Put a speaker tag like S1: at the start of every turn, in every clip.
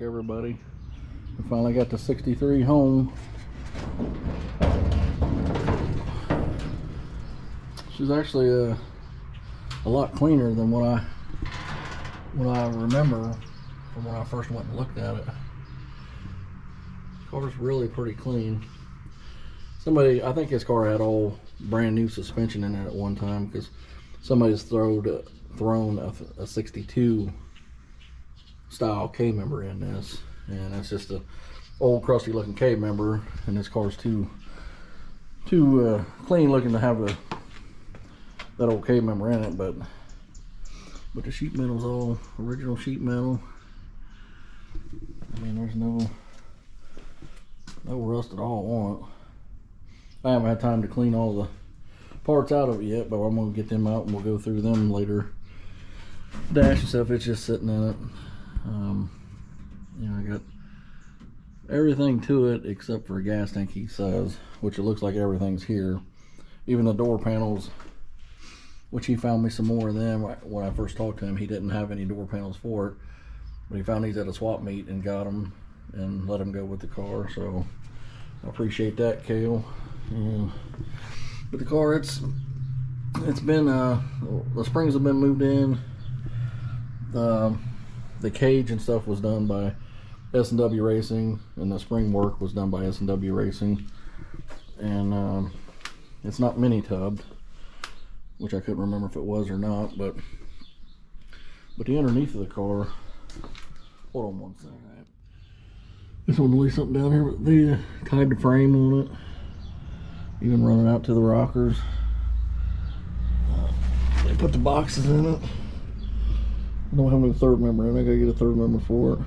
S1: everybody. We finally got the 63 home. She's actually a lot cleaner than what I remember from when I first went and looked at it. The car's really pretty clean. I think this car had all brand new suspension in it at one time, because somebody's thrown a 62 style K member in this, and it's just a old crusty looking K member, and this car's too clean looking to have that old K member in it. But the sheet metal's all original sheet metal. I mean, there's no rust at all on it. I haven't had time to clean all the parts out of it yet, but I'm gonna get them out and we'll go through them later. Dash and stuff, it's just sitting in it. You know, I got everything to it except for a gas tank key size, which it looks like everything's here. Even the door panels, which he found me some more of them. When I first talked to him, he didn't have any door panels for it, but he found these at a swap meet and got them and let them go with the car. So I appreciate that, Kale. Yeah. But the car, it's been the springs have been moved in. The cage and stuff was done by S&W Racing, and the spring work was done by S&W Racing. And it's not mini tubbed, which I couldn't remember if it was or not. But the underneath of the car, hold on one second. Just want to lay something down here, but they tied the frame on it, even running out to the rockers. They put the boxes in it. I don't have no third member in. I gotta get a third member for it.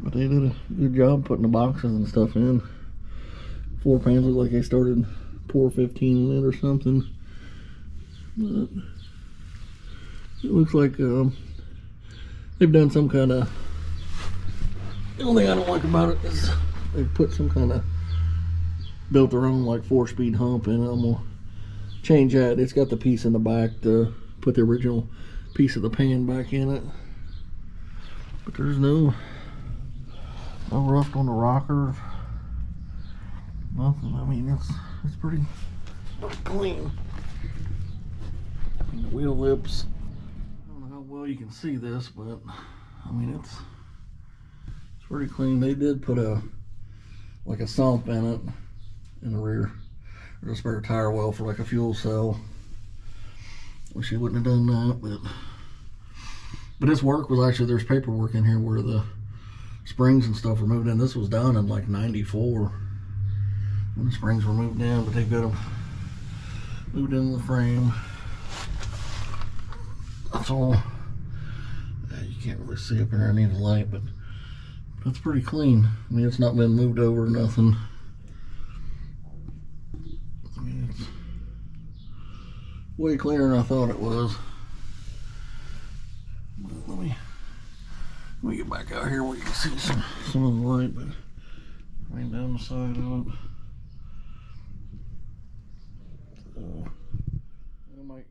S1: But they did a good job putting the boxes and stuff in. Floor pans look like they started pour 15 in it or something. But it looks like they've done some kind of. The only thing I don't like about it is they put some kind of built their own like 4-speed hump in it. I'm gonna change that. It's got the piece in the back to put the original piece of the pan back in it. But there's no rust on the rockers. Nothing. I mean, it's pretty clean. And the wheel lips. I don't know how well you can see this, but I mean it's pretty clean. They did put a sump in it in the rear. There's a spare tire well for like a fuel cell. Wish you wouldn't have done that, but this work was actually, there's paperwork in here where the springs and stuff were moved in. This was done in like '94 when the springs were moved in, but they've got them moved into the frame. That's all. You can't really see up here. I need a light, but that's pretty clean. I mean, it's not been moved over or nothing. I mean, it's way cleaner than I thought it was. Let me get back out here where you can see some of the light, but right down the side of it. I might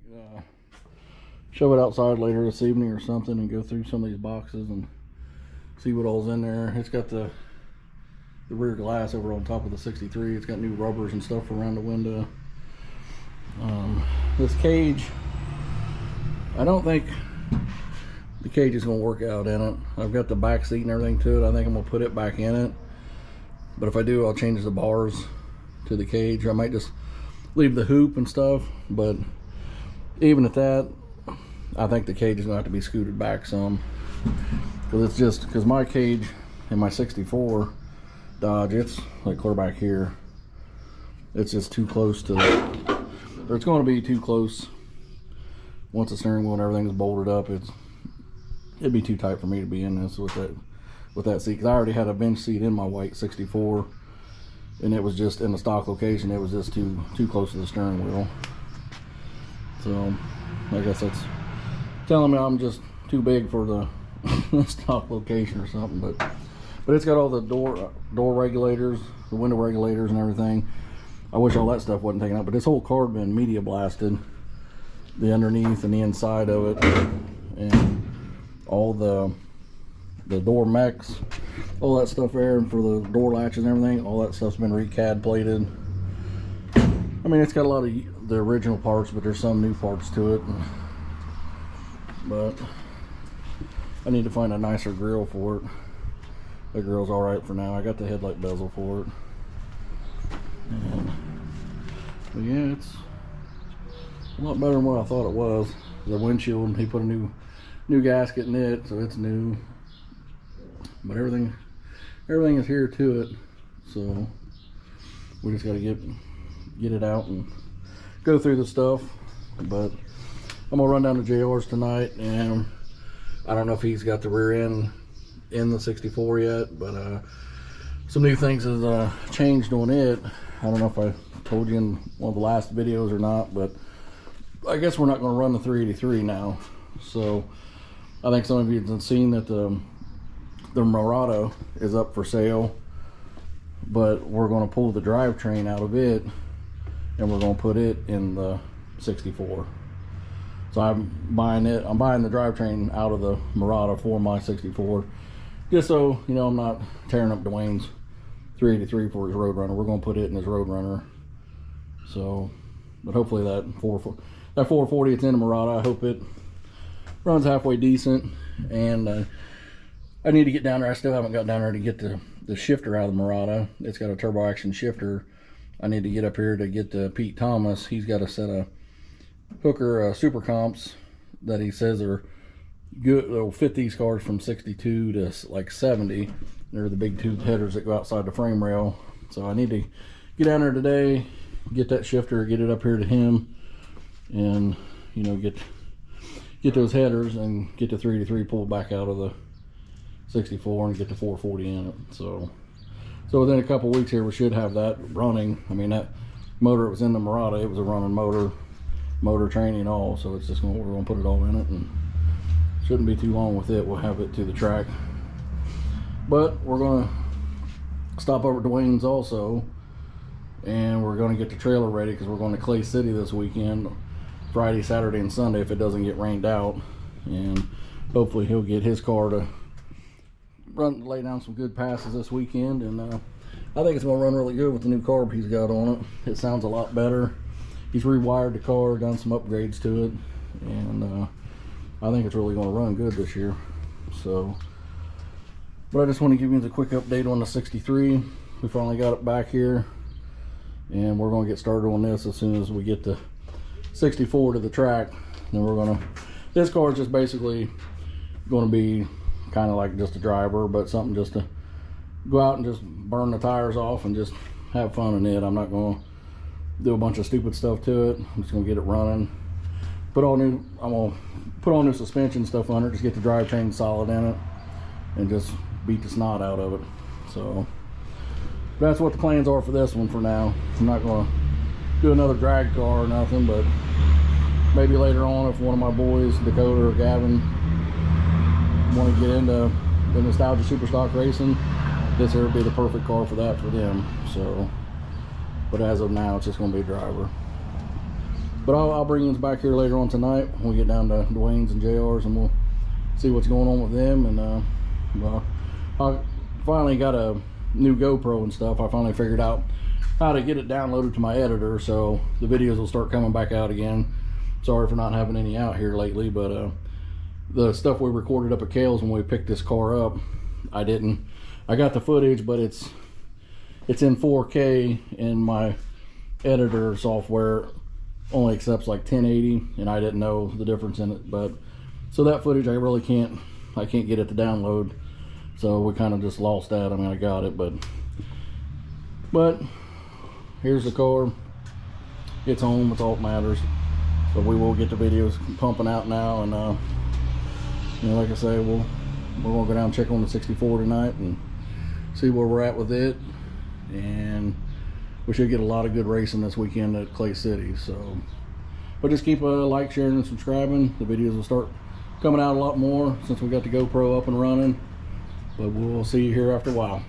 S1: show it outside later this evening or something and go through some of these boxes and see what all's in there. It's got the rear glass over on top of the 63. It's got new rubbers and stuff around the window. This cage, I don't think the cage is going to work out in it. I've got the back seat and everything to it. I think I'm going to put it back in it. But if I do, I'll change the bars to the cage. I might just leave the hoop and stuff. But even at that, I think the cage is going to have to be scooted back some. Because my cage in my 64 Dodge, it's like clear back here. It's just too close to or it's going to be too close. Once the steering wheel and everything is bolted up, it'd be too tight for me to be in this with that seat. Because I already had a bench seat in my white 64, and it was just in the stock location. It was just too close to the steering wheel. So I guess that's telling me I'm just too big for the stock location or something. But it's got all the door regulators, the window regulators and everything. I wish all that stuff wasn't taken out, but this whole car had been media blasted, the underneath and the inside of it, and all the the door mechs, all that stuff there, and for the door latches and everything, all that stuff's been recad plated. I mean, it's got a lot of the original parts, but there's some new parts to it. But I need to find a nicer grill for it. The grill's all right for now. I got the headlight bezel for it. But yeah, it's a lot better than what I thought it was. The windshield, he put a new gasket in it, so it's new. But everything is here to it. So we just got to get it out and go through the stuff. But I'm gonna run down to JR's tonight, and I don't know if he's got the rear end in the 64 yet, but some new things has changed on it. I don't know if I told you in one of the last videos or not, but I guess we're not going to run the 383 now. So I think some of you have seen that the Murata is up for sale, but we're going to pull the drivetrain out of it and we're going to put it in the 64. So I'm buying the drivetrain out of the Murata for my 64, just so you know I'm not tearing up Dwayne's 383 for his Roadrunner. We're going to put it in his Roadrunner. So, but hopefully that 440 it's in the Murata, I hope it runs halfway decent. And I need to get down there. I still haven't got down there to get the shifter out of the Murata. It's got a turbo action shifter. I need to get up here to get the Pete Thomas. He's got a set of Hooker super comps that he says are good. They'll fit these cars from 62 to like 70. They're the big tube headers that go outside the frame rail. So I need to get down there today, get that shifter, get it up here to him, and you know, get those headers and get the 383 pulled back out of the 64 and get the 440 in it. So within a couple weeks here we should have that running. I mean, that motor, it was in the Murata, it was a running motor training and all, so it's just we're gonna put it all in it, and shouldn't be too long with it. We'll have it to the track. But we're gonna stop over at Dwayne's also, and we're gonna get the trailer ready because we're going to Clay City this weekend, Friday, Saturday, and Sunday if it doesn't get rained out. And hopefully he'll get his car to lay down some good passes this weekend. And I think it's gonna run really good with the new carb he's got on it. It sounds a lot better. He's rewired the car, done some upgrades to it, and I think it's really going to run good this year. So, but I just want to give you a quick update on the 63. We finally got it back here, and we're going to get started on this as soon as we get the 64 to the track. Then we're going to, this car is just basically going to be kind of like just a driver, but something just to go out and just burn the tires off and just have fun in it. I'm not going to do a bunch of stupid stuff to it. I'm just gonna get it running. I'm gonna put all new suspension stuff on it, just get the drivetrain solid in it, and just beat the snot out of it. So that's what the plans are for this one for now. I'm not gonna do another drag car or nothing, but maybe later on if one of my boys, Dakota or Gavin, want to get into the nostalgia super stock racing, this here would be the perfect car for that for them. So, but as of now, it's just going to be a driver. But I'll bring you back here later on tonight when we get down to Dwayne's and JR's, and we'll see what's going on with them. And well, I finally got a new GoPro and stuff. I finally figured out how to get it downloaded to my editor, so the videos will start coming back out again. Sorry for not having any out here lately, but the stuff we recorded up at Kale's when we picked this car up, I got the footage, but it's in 4K, and my editor software only accepts like 1080, and I didn't know the difference in it. But so that footage I really can't get it to download, so we kind of just lost that. I mean, I got it, but here's the car. It's home. It's all that matters. So we will get the videos pumping out now, and you know, like I say, we're gonna go down and check on the 64 tonight and see where we're at with it. And we should get a lot of good racing this weekend at Clay City. So, but just keep like, sharing, and subscribing. The videos will start coming out a lot more since we got the GoPro up and running. But we'll see you here after a while.